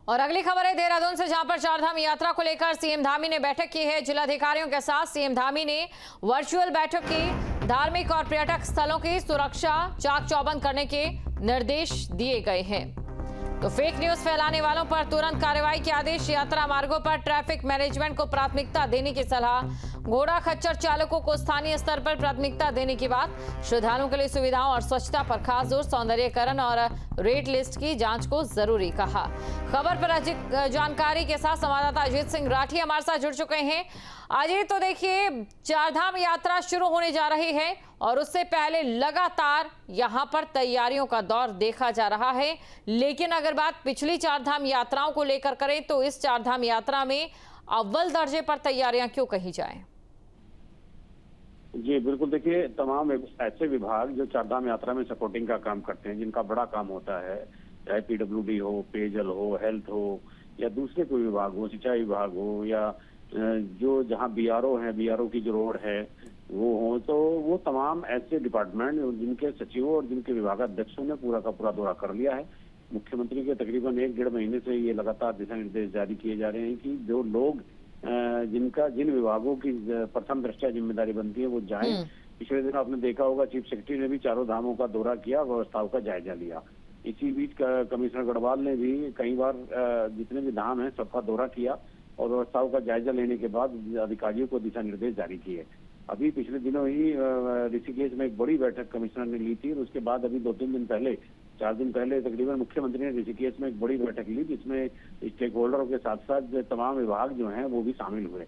और अगली खबर है देहरादून से, जहां पर चारधाम यात्रा को लेकर सीएम धामी ने बैठक की है। जिलाधिकारियों के साथ सीएम धामी ने वर्चुअल बैठक की। धार्मिक और पर्यटक स्थलों की सुरक्षा चाक चौबंद करने के निर्देश दिए गए हैं। तो फेक न्यूज फैलाने वालों पर तुरंत कार्रवाई के आदेश। यात्रा मार्गों पर ट्रैफिक मैनेजमेंट को प्राथमिकता देने की सलाह। घोड़ा खच्चर चालकों को स्थानीय स्तर पर प्राथमिकता देने की बात। श्रद्धालुओं के लिए सुविधाओं और स्वच्छता पर खास जोर। सौंदर्यीकरण और रेट लिस्ट की जांच को जरूरी कहा। खबर पर अधिक जानकारी के साथ संवाददाता अजीत सिंह राठी हमारे साथ जुड़ चुके हैं। अजीत, तो देखिए, चारधाम यात्रा शुरू होने जा रही है और उससे पहले लगातार यहां पर तैयारियों का दौर देखा जा रहा है। लेकिन अगर बात पिछली चारधाम यात्राओं को लेकर करें तो इस चारधाम यात्रा में अव्वल दर्जे पर तैयारियां क्यों कही जाएं? जी बिल्कुल, देखिए, तमाम ऐसे विभाग जो चारधाम यात्रा में सपोर्टिंग का काम करते हैं, जिनका बड़ा काम होता है, चाहे पीडब्ल्यूडी हो, पेयजल हो, हेल्थ हो, या दूसरे कोई विभाग हो, सिंचाई विभाग हो, या जो जहाँ बीआरओ है, बीआरओ की जो रोड है वो हो, तो वो तमाम ऐसे डिपार्टमेंट जिनके सचिवों और जिनके विभागाध्यक्षों ने पूरा का पूरा दौरा कर लिया है। मुख्यमंत्री के तकरीबन 1-1.5 महीने से ये लगातार दिशा निर्देश जारी किए जा रहे हैं कि जो लोग जिन विभागों की प्रथम दृष्टया जिम्मेदारी बनती है वो जाएं। पिछले दिन आपने देखा होगा, चीफ सेक्रेटरी ने भी चारों धामों का दौरा किया, व्यवस्थाओं का जायजा लिया। इसी बीच कमिश्नर गढ़वाल ने भी कई बार जितने भी धाम हैं सबका दौरा किया और व्यवस्थाओं का जायजा लेने के बाद अधिकारियों को दिशा निर्देश जारी किए। अभी पिछले दिनों ही ऋषिकेश में एक बड़ी बैठक कमिश्नर ने ली थी और उसके बाद अभी 2-3 दिन पहले, 4 दिन पहले तकरीबन मुख्यमंत्री ने ऋषिकेश में एक बड़ी बैठक ली, जिसमें स्टेक होल्डरों के साथ साथ तमाम विभाग जो हैं वो भी शामिल हुए।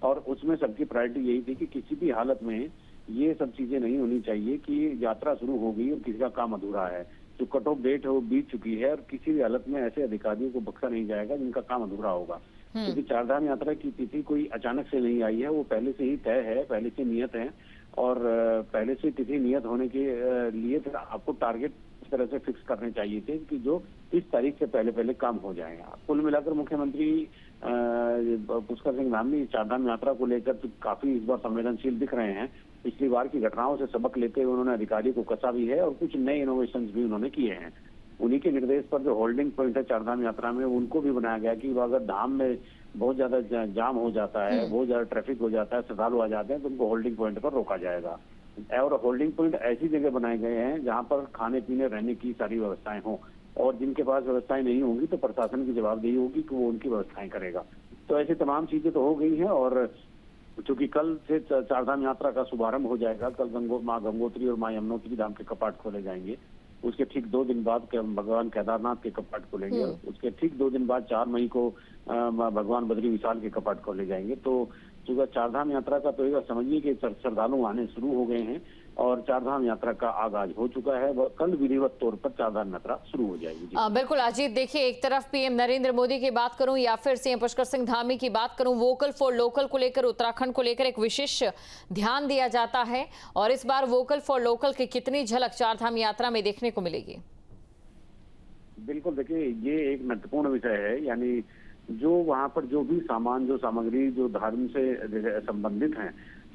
और उसमें सबकी प्रायोरिटी यही थी कि किसी भी हालत में ये सब चीजें नहीं होनी चाहिए कि यात्रा शुरू हो गई और किसी का काम अधूरा है। जो कट ऑफ डेट है वो बीत चुकी है और किसी भी हालत में ऐसे अधिकारियों को बख्शा नहीं जाएगा जिनका काम अधूरा होगा। क्योंकि चारधाम यात्रा की तिथि कोई अचानक से नहीं आई है, वो पहले से ही तय है, पहले से नियत है। और पहले से तिथि नियत होने के लिए फिर आपको टारगेट इस तरह से फिक्स करने चाहिए थे कि जो इस तारीख से पहले काम हो जाएगा। कुल मिलाकर मुख्यमंत्री पुष्कर सिंह धामी चारधाम यात्रा को लेकर तो काफी इस बार संवेदनशील दिख रहे हैं। पिछली बार की घटनाओं से सबक लेते हुए उन्होंने अधिकारियों को कसा भी है और कुछ नए इनोवेशन भी उन्होंने किए हैं। उन्हीं के निर्देश पर जो होल्डिंग पॉइंट है चारधाम यात्रा में, उनको भी बनाया गया कि अगर धाम में बहुत ज्यादा जाम हो जाता है, बहुत ज्यादा ट्रैफिक हो जाता है, श्रद्धालु आ जाते हैं, तो उनको होल्डिंग पॉइंट पर रोका जाएगा। और होल्डिंग पॉइंट ऐसी जगह बनाए गए हैं जहां पर खाने पीने रहने की सारी व्यवस्थाएं हों, और जिनके पास व्यवस्थाएं नहीं होंगी तो प्रशासन की जवाबदेही होगी कि वो उनकी व्यवस्थाएं करेगा। तो ऐसी तमाम चीजें तो हो गई हैं। और चूंकि कल से चारधाम यात्रा का शुभारंभ हो जाएगा, कल माँ गंगोत्री और माँ यमुनोत्री धाम के कपाट खोले जाएंगे। उसके ठीक 2 दिन बाद भगवान केदारनाथ के कपाट खोलेंगे। उसके ठीक 2 दिन बाद 4 मई को भगवान बद्री विशाल के कपाट खोले जाएंगे। तो चूंकि चारधाम यात्रा का तो समझिए कि श्रद्धालु आने शुरू हो गए हैं और चारधाम यात्रा का आगाज हो चुका है। वह कल विधिवत तौर पर चारधाम यात्रा शुरू हो जाएगी। बिल्कुल अजीत, देखिए, एक तरफ पीएम नरेंद्र मोदी की बात करूं या फिर सीएम पुष्कर सिंह धामी की बात करूं, वोकल फॉर लोकल को लेकर, उत्तराखंड को लेकर एक विशेष ध्यान दिया जाता है। और इस बार वोकल फॉर लोकल की कितनी झलक चारधाम यात्रा में देखने को मिलेगी? बिल्कुल, देखिए, ये एक महत्वपूर्ण विषय है। यानी जो वहाँ पर जो भी सामान, जो सामग्री जो धर्म से संबंधित हैं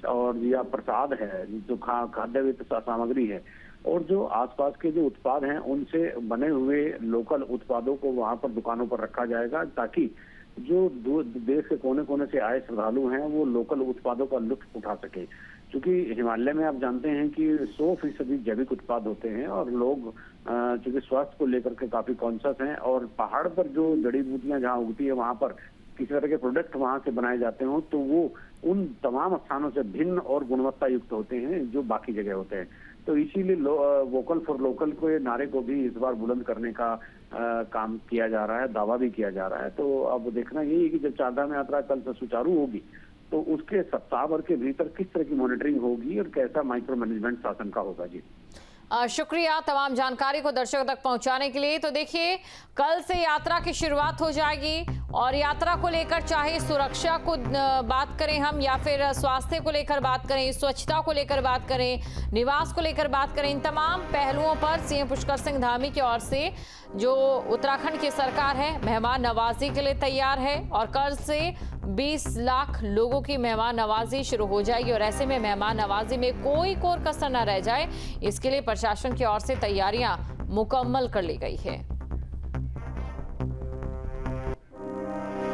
और या प्रसाद है, जो खाद्य सामग्री है, और जो आसपास के जो उत्पाद हैं उनसे बने हुए लोकल उत्पादों को वहां पर दुकानों पर रखा जाएगा, ताकि जो देश के कोने कोने से आए श्रद्धालु हैं वो लोकल उत्पादों का लुत्फ उठा सके। क्योंकि हिमालय में आप जानते हैं कि 100% जैविक उत्पाद होते हैं और लोग चूंकि स्वास्थ्य को लेकर के काफी कॉन्शियस हैं, और पहाड़ पर जो जड़ी बूटियां जहाँ उगती है वहां पर किसी तरह के प्रोडक्ट वहां से बनाए जाते हो तो वो उन तमाम स्थानों से भिन्न और गुणवत्ता युक्त होते हैं जो बाकी जगह होते हैं। तो इसीलिए वोकल फॉर लोकल के नारे को भी इस बार बुलंद करने का काम किया जा रहा है, दावा भी किया जा रहा है। तो अब देखना यही है कि जब चारधाम यात्रा कल से सुचारू होगी तो उसके सप्ताह भर के भीतर किस तरह की मॉनिटरिंग होगी और कैसा माइक्रो मैनेजमेंट शासन का होगा। जी शुक्रिया तमाम जानकारी को दर्शकों तक पहुंचाने के लिए। तो देखिए, कल से यात्रा की शुरुआत हो जाएगी और यात्रा को लेकर चाहे सुरक्षा को बात करें हम, या फिर स्वास्थ्य को लेकर बात करें, स्वच्छता को लेकर बात करें, निवास को लेकर बात करें, इन तमाम पहलुओं पर सीएम पुष्कर सिंह धामी की ओर से जो उत्तराखंड की सरकार है मेहमान नवाजी के लिए तैयार है। और कल से 20 लाख लोगों की मेहमान नवाजी शुरू हो जाएगी और ऐसे में मेहमान नवाजी में कोई कोर कसर न रह जाए, इसके लिए प्रशासन की ओर से तैयारियां मुकम्मल कर ली गई है।